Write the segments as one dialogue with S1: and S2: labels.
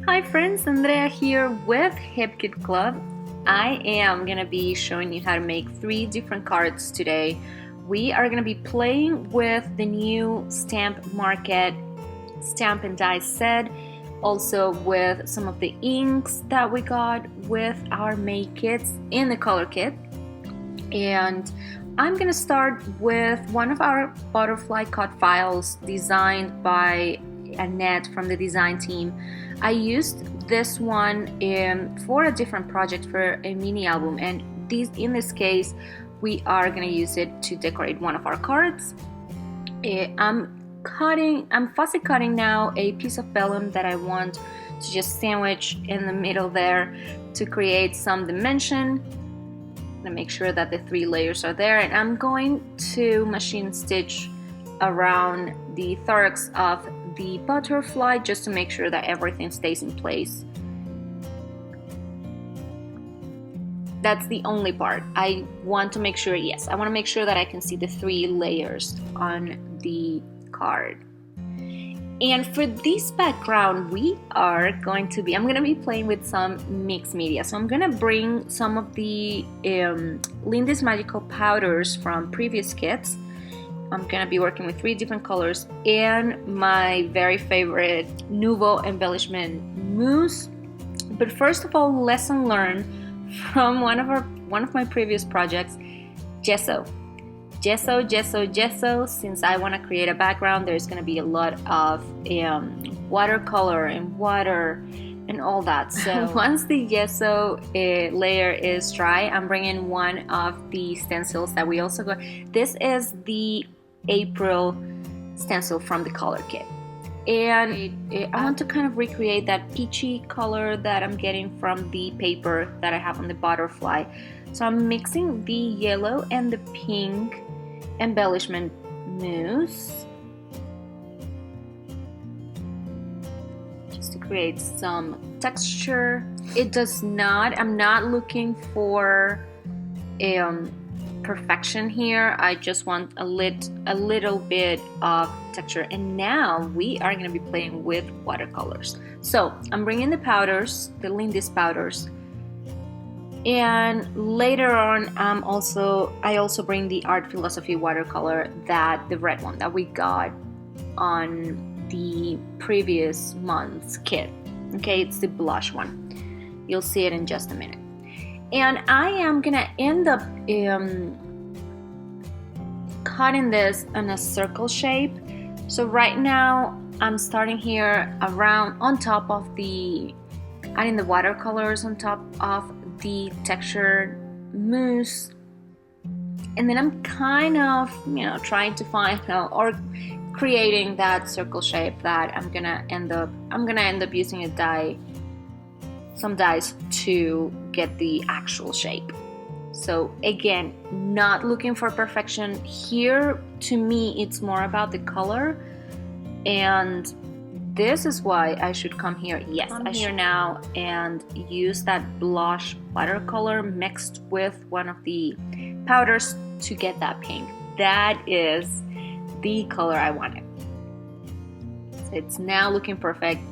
S1: Hi friends, Andrea here with Hip Kit Club. I am gonna be showing you how to make 3 different cards today. We are gonna be playing with the new Stamp Market Stamp and Die set, also with some of the inks that we got with our May kits in the color kit. And I'm gonna start with one of our butterfly cut files designed by Annette from the design team. I used this one for a different project for a mini album, and in this case we are gonna use it to decorate one of our cards. I'm fussy cutting now a piece of vellum that I want to just sandwich in the middle there to create some dimension. I'm gonna make sure that the 3 layers are there, and I'm going to machine stitch around the thorax of the butterfly just to make sure that everything stays in place. That's the only part. I want to make sure, I want to make sure that I can see the 3 layers on the card. And for this background, I'm going to be playing with some mixed media. So I'm going to bring some of the Lindy's Magical Powders from previous kits. I'm going to be working with 3 different colors and my very favorite Nuvo Embellishment Mousse. But first of all, lesson learned from one of my previous projects, gesso. Gesso. Since I want to create a background, there's going to be a lot of watercolor and water and all that. So once the gesso layer is dry, I'm bringing one of the stencils that we also got. This is the April stencil from the color kit, and I want to kind of recreate that peachy color that I'm getting from the paper that I have on the butterfly. So I'm mixing the yellow and the pink embellishment mousse just to create some texture. I'm not looking for perfection here. I just want a little bit of texture. And now we are going to be playing with watercolors. So I'm bringing the powders, the Lindy's powders, and later on I also bring the Art Philosophy watercolor, the red one that we got on the previous month's kit. Okay, it's the blush one. You'll see it in just a minute. And I am gonna end up cutting this in a circle shape. So right now I'm starting here around on top of adding the watercolors on top of the textured mousse, and then I'm kind of trying to find or creating that circle shape that I'm gonna end up using some dies to get the actual shape. So again, not looking for perfection here. To me, it's more about the color, and this is why I should come here. Here now and use that blush watercolor mixed with one of the powders to get that pink. That is the color I wanted. So it's now looking perfect.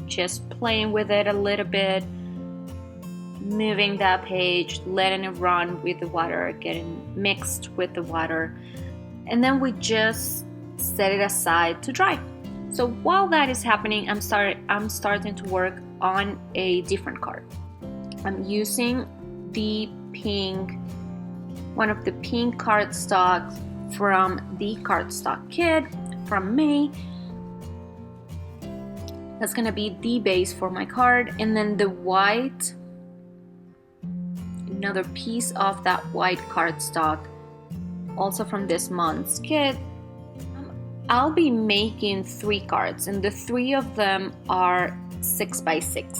S1: Just playing with it a little bit, moving that page, letting it run with the water, getting mixed with the water, and then we just set it aside to dry. So while that is happening, I'm starting to work on a different card. I'm using one of the pink cardstock from the cardstock kit from May. That's gonna be the base for my card, and then the white, another piece of that white cardstock, also from this month's kit. I'll be making 3 cards, and the 3 of them are 6x6.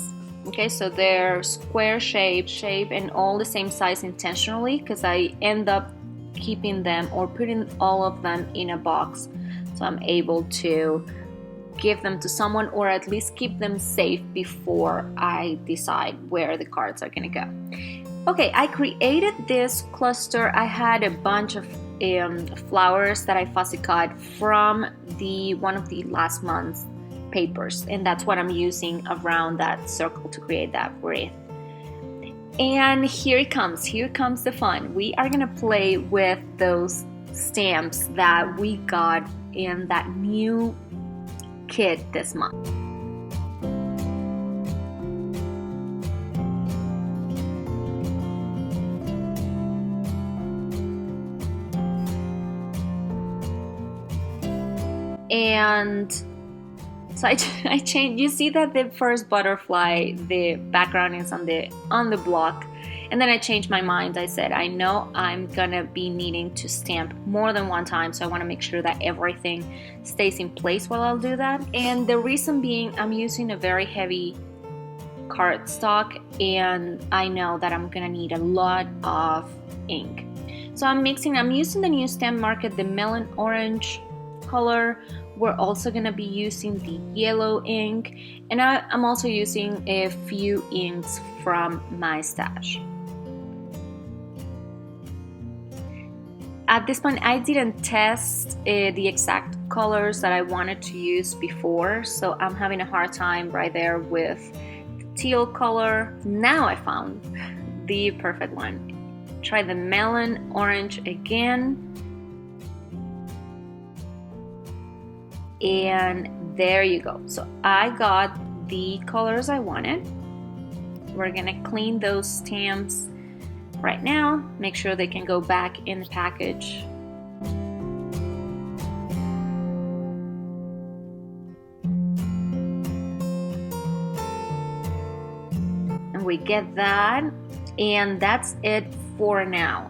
S1: Okay, so they're square shape and all the same size intentionally, because I end up keeping them or putting all of them in a box, so I'm able to give them to someone or at least keep them safe before I decide where the cards are gonna go. Okay, I created this cluster. I had a bunch of flowers that I fussy cut from one of the last month's papers, and that's what I'm using around that circle to create that wreath. And here it comes the fun. We are gonna play with those stamps that we got in that new kit this month. And so I changed. You see that the first butterfly, the background is on the block, and then I changed my mind. I said, I know I'm gonna be needing to stamp more than one time, so I want to make sure that everything stays in place while I'll do that. And the reason being, I'm using a very heavy cardstock, and I know that I'm gonna need a lot of ink. So I'm using the new Stamp Market, the melon orange color. We're also gonna be using the yellow ink, and I'm also using a few inks from my stash. At this point, I didn't test the exact colors that I wanted to use before, so I'm having a hard time right there with the teal color. Now I found the perfect one. Try the melon orange again. And there you go. So I got the colors I wanted. We're gonna clean those stamps right now, make sure they can go back in the package. And we get that, and that's it for now.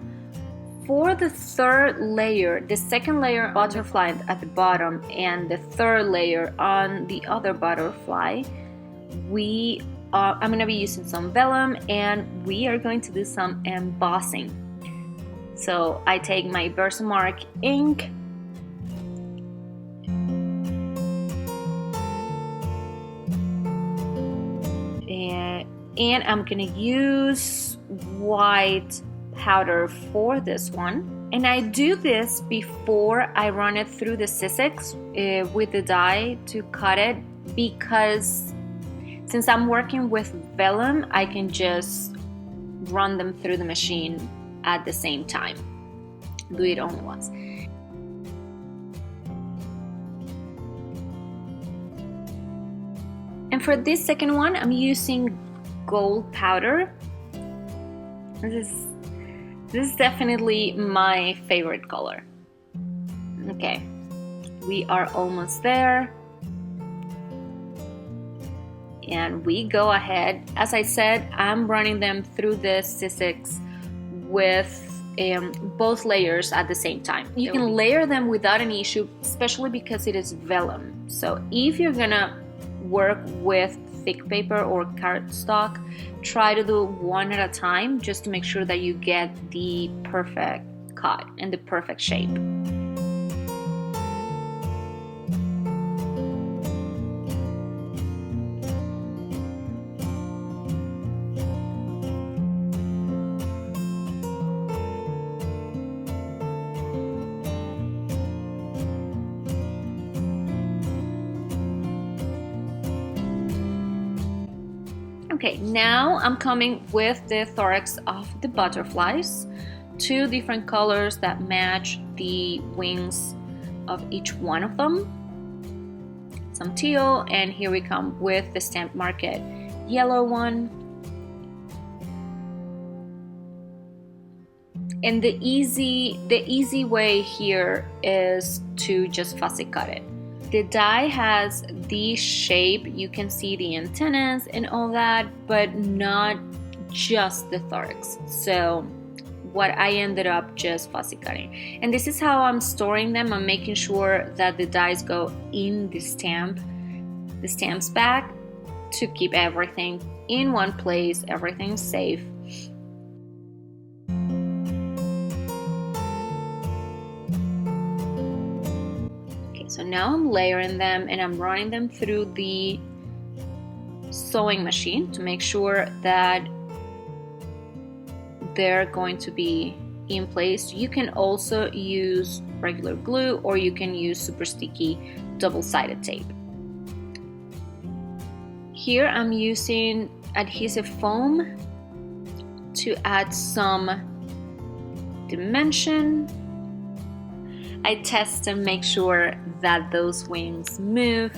S1: For the third layer, the second layer butterfly at the bottom and the third layer on the other butterfly, I'm going to be using some vellum, and we are going to do some embossing. So I take my Versamark ink, and I'm going to use white powder for this one, and I do this before I run it through the Sizzix with the die to cut it, because since I'm working with vellum, I can just run them through the machine at the same time, do it only once. And for this second one, I'm using gold powder. This is definitely my favorite color. Okay, we are almost there. And we go ahead. As I said, I'm running them through the Sizzix with both layers at the same time. You can layer them without an issue, especially because it is vellum. So if you're gonna work with thick paper or cardstock, try to do one at a time, just to make sure that you get the perfect cut and the perfect shape. Okay, now I'm coming with the thorax of the butterflies, 2 different colors that match the wings of each one of them. Some teal, and here we come with the Stamp Market yellow one. And the easy way here is to just fussy cut it. The die has the shape, you can see the antennas and all that, but not just the thorax. So what I ended up just fussy cutting. And this is how I'm storing them. I'm making sure that the dies go in the stamps bag to keep everything in one place, everything's safe. So now I'm layering them, and I'm running them through the sewing machine to make sure that they're going to be in place. You can also use regular glue, or you can use super sticky double-sided tape. Here I'm using adhesive foam to add some dimension. I test and make sure that those wings move.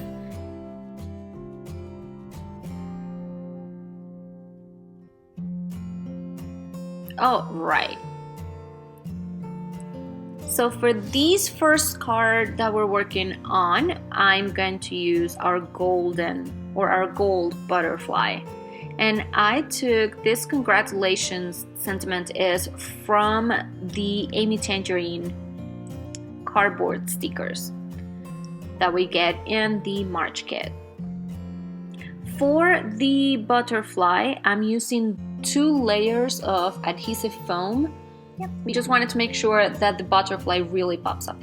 S1: Oh, right. So for this first card that we're working on, I'm going to use our gold butterfly. And I took this congratulations sentiment is from the Amy Tangerine cardboard stickers that we get in the March kit. For the butterfly, I'm using 2 layers of adhesive foam. Yep. We just wanted to make sure that the butterfly really pops up.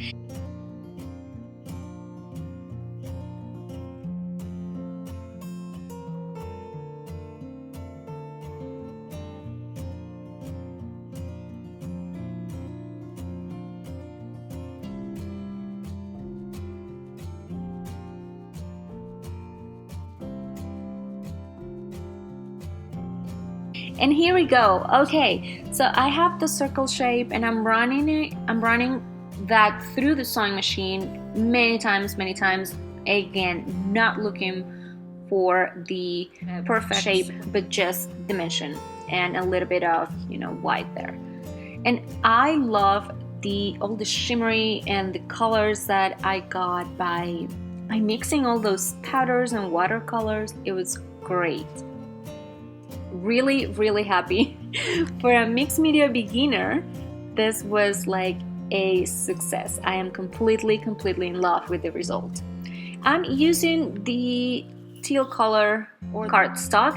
S1: And here we go. Okay, so I have the circle shape and I'm running that through the sewing machine many times, again, not looking for the perfect shape, but just dimension and a little bit of, white there. And I love all the shimmery and the colors that I got by mixing all those powders and watercolors. It was great. Really, really happy. For a mixed media beginner, this was like a success. I am completely in love with the result. I'm using the teal color cardstock,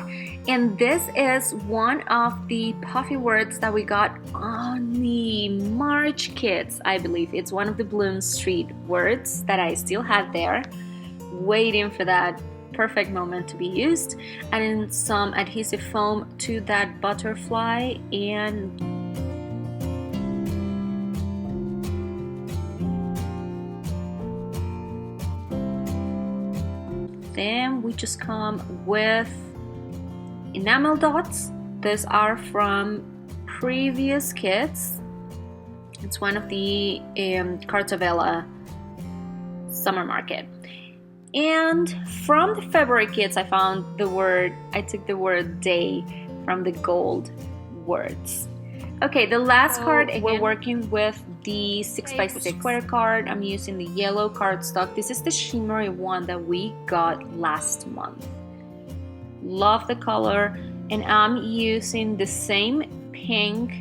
S1: and this is one of the puffy words that we got on the March kits. I believe it's one of the Bloom Street words that I still have there, waiting for that perfect moment to be used. Adding some adhesive foam to that butterfly, and then we just come with enamel dots. These are from previous kits. It's one of the Cartavella summer market. And from the February kits, I took the word day from the gold words. Okay, the last card, again, we're working with the 6x6 square card. I'm using the yellow cardstock. This is the shimmery one that we got last month. Love the color, and I'm using the same pink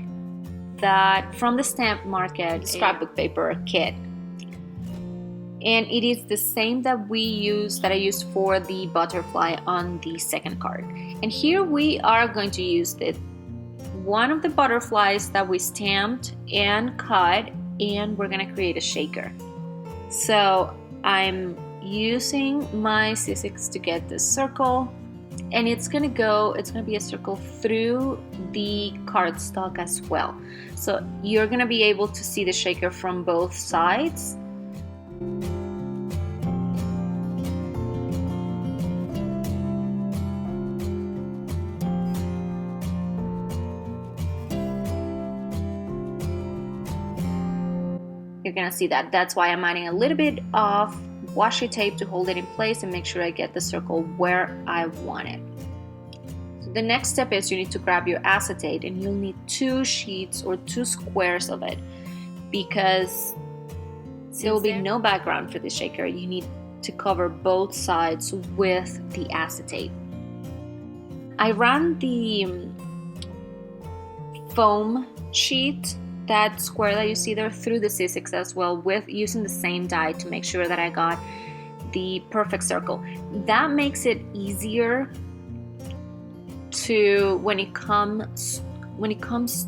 S1: that from the Stamp Market scrapbook paper kit. And it is the same that I used for the butterfly on the second card. And here we are going to use one of the butterflies that we stamped and cut, and we're gonna create a shaker. So I'm using my C6 to get this circle, and it's gonna be a circle through the cardstock as well. So you're gonna be able to see the shaker from both sides. You're gonna see that. That's why I'm adding a little bit of washi tape to hold it in place and make sure I get the circle where I want it. So the next step is you need to grab your acetate, and you'll need 2 sheets or 2 squares of it, because there will be no background for the shaker. You need to cover both sides with the acetate. I ran the foam sheet, that square that you see there, through the C6 as well, with using the same die to make sure that I got the perfect circle. That makes it easier to when it comes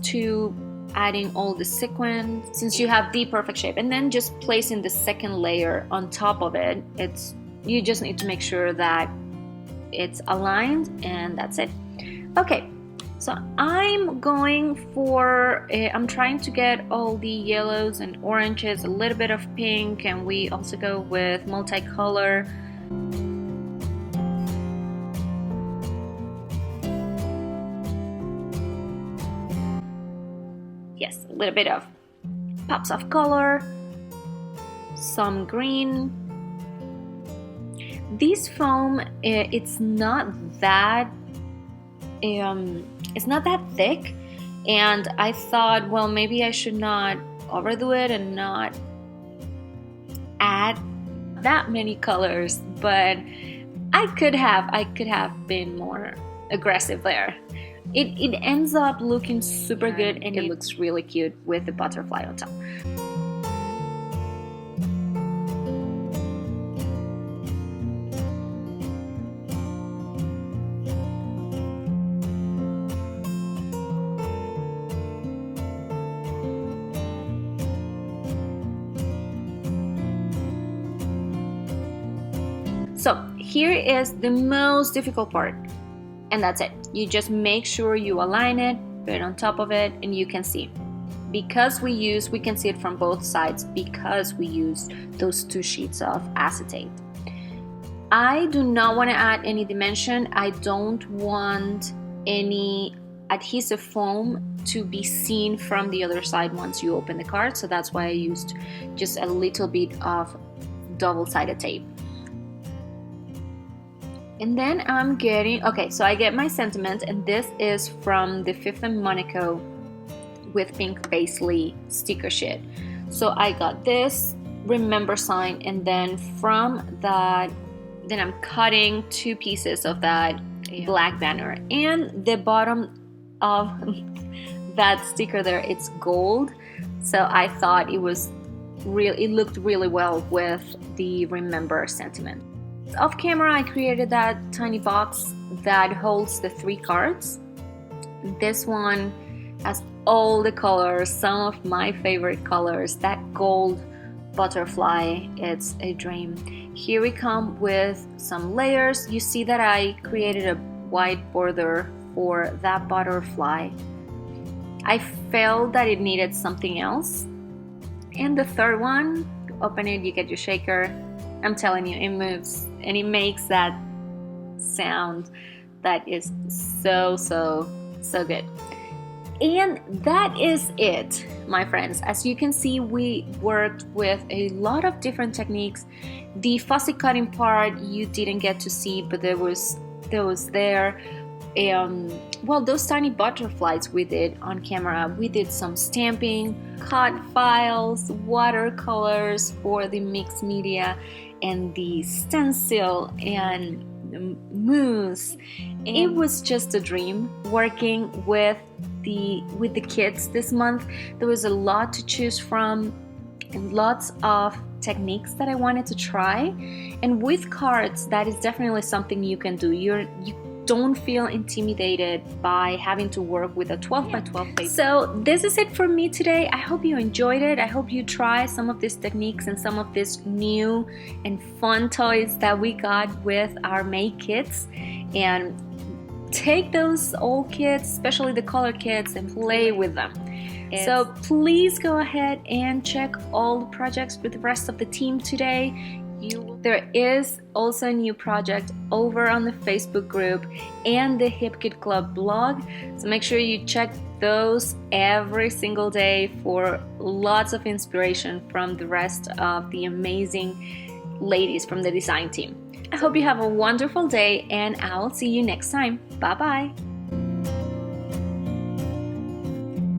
S1: to adding all the sequins, since you have the perfect shape, and then just placing the second layer on top of it. You just need to make sure that it's aligned, and that's it. Okay. So I'm trying to get all the yellows and oranges, a little bit of pink, and we also go with multicolor. yes, a little bit of pops of color, some green. This foam, it's not that thick, and I thought, well, maybe I should not overdo it and not add that many colors, but I could have been more aggressive there. It ends up looking super good, and it looks really cute with the butterfly on top. So here is the most difficult part, and that's it. You just make sure you align it, put it on top of it, and you can see. Because we can see it from both sides because we use those 2 sheets of acetate. I do not want to add any dimension. I don't want any adhesive foam to be seen from the other side once you open the card, so that's why I used just a little bit of double-sided tape. And then I'm getting, okay, so I get my sentiment, and this is from the Fifth and Monaco with pink paisley sticker sheet. So I got this remember sign, and then from that, then I'm cutting 2 pieces of that black banner. And the bottom of that sticker there, it's gold. So I thought it looked really well with the remember sentiment. Off camera, I created that tiny box that holds the 3 cards. This one has all the colors, some of my favorite colors. That gold butterfly, it's a dream. Here we come with some layers. You see that I created a white border for that butterfly. I felt that it needed something else. And the third one, open it, you get your shaker. I'm telling you, it moves and it makes that sound that is so good. And that is it, my friends. As you can see, we worked with a lot of different techniques. The fussy cutting part you didn't get to see, but there was there. Well, those tiny butterflies we did on camera. We did some stamping, cut files, watercolors for the mixed media, and the stencil and the mousse. It was just a dream working with the kids this month. There was a lot to choose from and lots of techniques that I wanted to try. And with cards, that is definitely something you can do. You don't feel intimidated by having to work with a 12 by 12 paper. So this is it for me today. I hope you enjoyed it. I hope you try some of these techniques and some of these new and fun toys that we got with our May kits, and take those old kits, especially the color kits, and play with them. So please go ahead and check all the projects with the rest of the team today. There is also a new project over on the Facebook group and the Hip Kit Club blog, so make sure you check those every single day for lots of inspiration from the rest of the amazing ladies from the design team. I hope you have a wonderful day, and I'll see you next time. Bye bye!